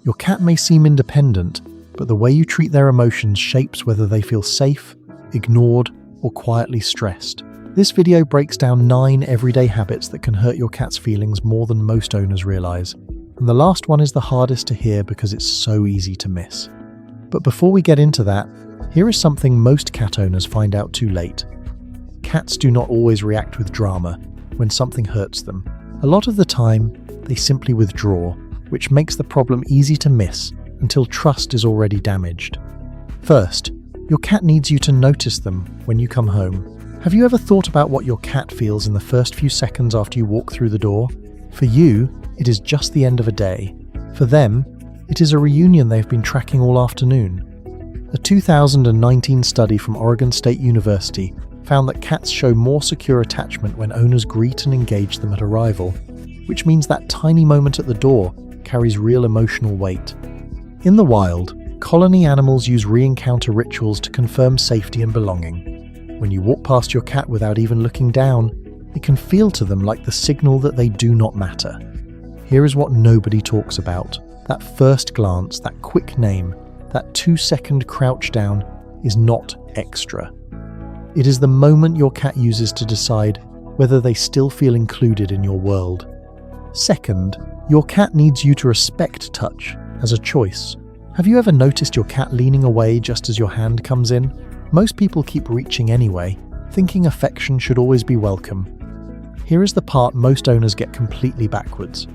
Your cat may seem independent, but the way you treat their emotions shapes whether they feel safe, ignored, or quietly stressed. This video breaks down 9 everyday habits that can hurt your cat's feelings more than most owners realize. And the last one is the hardest to hear because it's so easy to miss. But before we get into that, here is something most cat owners find out too late. Cats do not always react with drama when something hurts them. A lot of the time, they simply withdraw, which makes the problem easy to miss until trust is already damaged. First, your cat needs you to notice them when you come home. Have you ever thought about what your cat feels in the first few seconds after you walk through the door? For you, it is just the end of a day. For them, it is a reunion they've been tracking all afternoon. A 2019 study from Oregon State University found that cats show more secure attachment when owners greet and engage them at arrival, which means that tiny moment at the door carries real emotional weight. In the wild, colony animals use re-encounter rituals to confirm safety and belonging. When you walk past your cat without even looking down, it can feel to them like the signal that they do not matter. Here is what nobody talks about. That first glance, that quick name, that 2-second crouch down is not extra. It is the moment your cat uses to decide whether they still feel included in your world. Second, your cat needs you to respect touch as a choice. Have you ever noticed your cat leaning away just as your hand comes in? Most people keep reaching anyway, thinking affection should always be welcome. Here is the part most owners get completely backwards.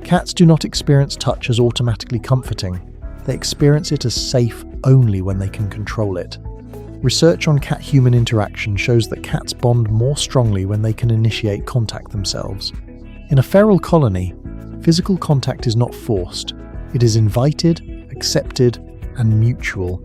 Cats do not experience touch as automatically comforting. They experience it as safe only when they can control it. Research on cat-human interaction shows that cats bond more strongly when they can initiate contact themselves. In a feral colony, physical contact is not forced. It is invited, accepted, and mutual.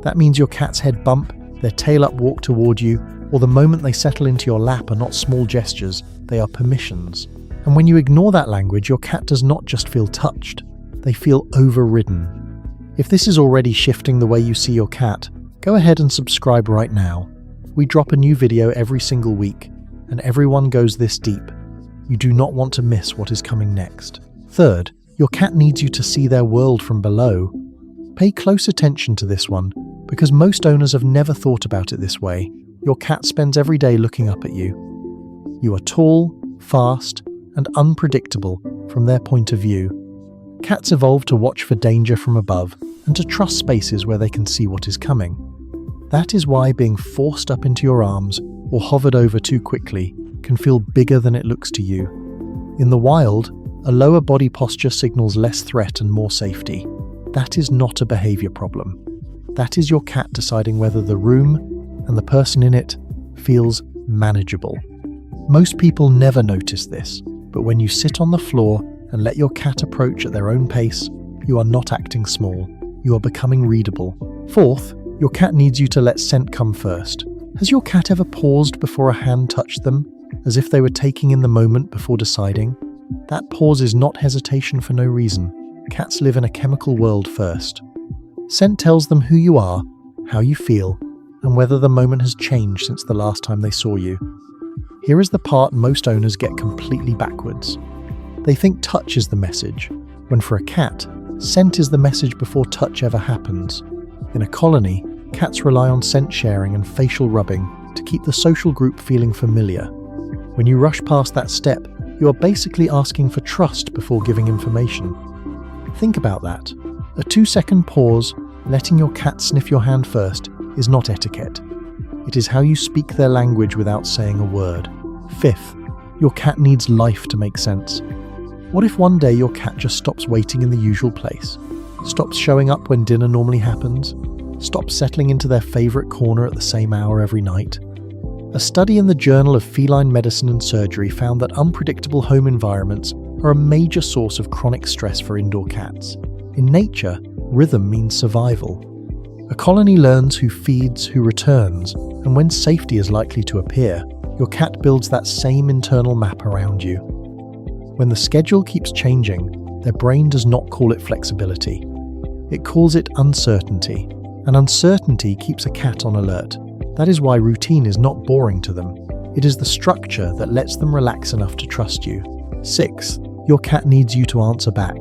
That means your cat's head bump, their tail up walk toward you, or the moment they settle into your lap are not small gestures, they are permissions. And when you ignore that language, your cat does not just feel touched, they feel overridden. If this is already shifting the way you see your cat, go ahead and subscribe right now. We drop a new video every single week, and everyone goes this deep. You do not want to miss what is coming next. Third, your cat needs you to see their world from below. Pay close attention to this one, because most owners have never thought about it this way. Your cat spends every day looking up at you. You are tall, fast, and unpredictable from their point of view. Cats evolved to watch for danger from above and to trust spaces where they can see what is coming. That is why being forced up into your arms or hovered over too quickly can feel bigger than it looks to you. In the wild, a lower body posture signals less threat and more safety. That is not a behavior problem. That is your cat deciding whether the room and the person in it feels manageable. Most people never notice this, but when you sit on the floor and let your cat approach at their own pace, you are not acting small. You are becoming readable. Fourth, your cat needs you to let scent come first. Has your cat ever paused before a hand touched them, as if they were taking in the moment before deciding? That pause is not hesitation for no reason. Cats live in a chemical world first. Scent tells them who you are, how you feel, and whether the moment has changed since the last time they saw you. Here is the part most owners get completely backwards. They think touch is the message, when for a cat, scent is the message before touch ever happens. In a colony, cats rely on scent sharing and facial rubbing to keep the social group feeling familiar. When you rush past that step, you are basically asking for trust before giving information. Think about that. A 2-second pause, letting your cat sniff your hand first, is not etiquette. It is how you speak their language without saying a word. Fifth, your cat needs life to make sense. What if one day your cat just stops waiting in the usual place? Stops showing up when dinner normally happens? Stops settling into their favorite corner at the same hour every night? A study in the Journal of Feline Medicine and Surgery found that unpredictable home environments are a major source of chronic stress for indoor cats. In nature, rhythm means survival. A colony learns who feeds, who returns, and when safety is likely to appear, your cat builds that same internal map around you. When the schedule keeps changing, their brain does not call it flexibility. It calls it uncertainty, and uncertainty keeps a cat on alert. That is why routine is not boring to them. It is the structure that lets them relax enough to trust you. Sixth, your cat needs you to answer back.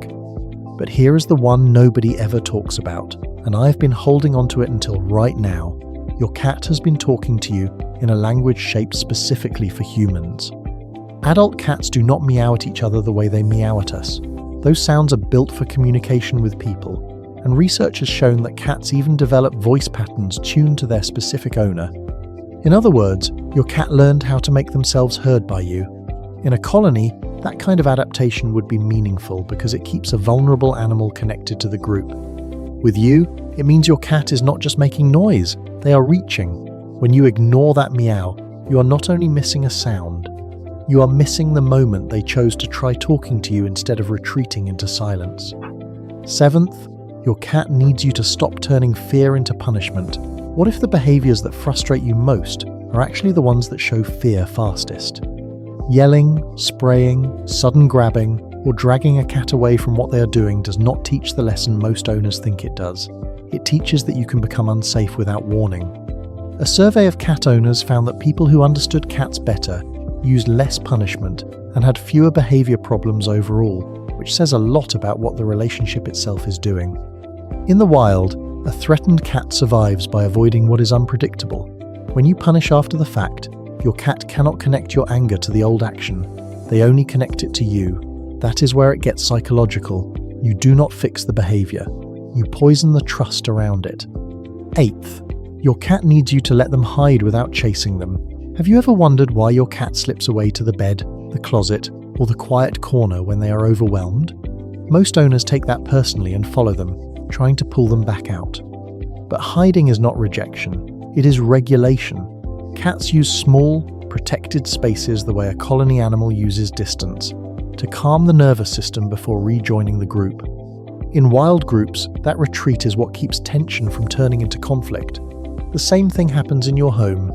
But here is the one nobody ever talks about, and I've been holding onto it until right now. Your cat has been talking to you in a language shaped specifically for humans. Adult cats do not meow at each other the way they meow at us. Those sounds are built for communication with people, and research has shown that cats even develop voice patterns tuned to their specific owner. In other words, your cat learned how to make themselves heard by you. In a colony, that kind of adaptation would be meaningful because it keeps a vulnerable animal connected to the group. With you, it means your cat is not just making noise, they are reaching. When you ignore that meow, you are not only missing a sound, you are missing the moment they chose to try talking to you instead of retreating into silence. 7th, your cat needs you to stop turning fear into punishment. What if the behaviors that frustrate you most are actually the ones that show fear fastest? Yelling, spraying, sudden grabbing, or dragging a cat away from what they are doing does not teach the lesson most owners think it does. It teaches that you can become unsafe without warning. A survey of cat owners found that people who understood cats better used less punishment and had fewer behavior problems overall, which says a lot about what the relationship itself is doing. In the wild, a threatened cat survives by avoiding what is unpredictable. When you punish after the fact, your cat cannot connect your anger to the old action. They only connect it to you. That is where it gets psychological. You do not fix the behavior. You poison the trust around it. 8th, your cat needs you to let them hide without chasing them. Have you ever wondered why your cat slips away to the bed, the closet, or the quiet corner when they are overwhelmed? Most owners take that personally and follow them, trying to pull them back out. But hiding is not rejection, it is regulation. Cats use small, protected spaces the way a colony animal uses distance, to calm the nervous system before rejoining the group. In wild groups, that retreat is what keeps tension from turning into conflict. The same thing happens in your home.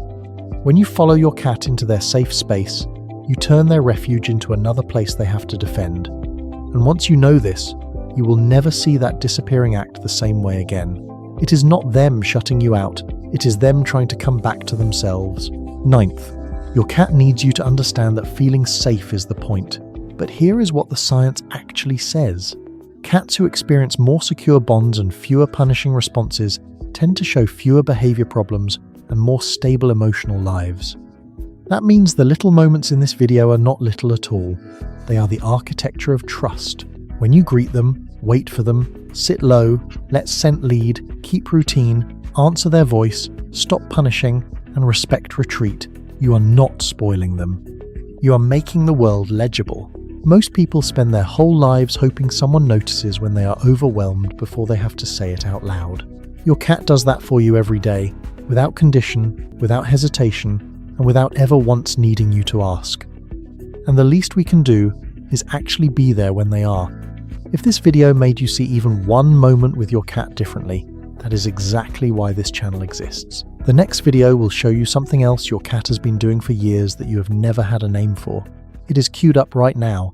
When you follow your cat into their safe space, you turn their refuge into another place they have to defend. And once you know this, you will never see that disappearing act the same way again. It is not them shutting you out, it is them trying to come back to themselves. 9th, your cat needs you to understand that feeling safe is the point. But here is what the science actually says. Cats who experience more secure bonds and fewer punishing responses tend to show fewer behavior problems and more stable emotional lives. That means the little moments in this video are not little at all. They are the architecture of trust. When you greet them, wait for them, sit low, let scent lead, keep routine, answer their voice, stop punishing, and respect retreat, you are not spoiling them. You are making the world legible. Most people spend their whole lives hoping someone notices when they are overwhelmed before they have to say it out loud. Your cat does that for you every day, without condition, without hesitation, and without ever once needing you to ask. And the least we can do is actually be there when they are. If this video made you see even one moment with your cat differently, that is exactly why this channel exists. The next video will show you something else your cat has been doing for years that you have never had a name for. It is queued up right now,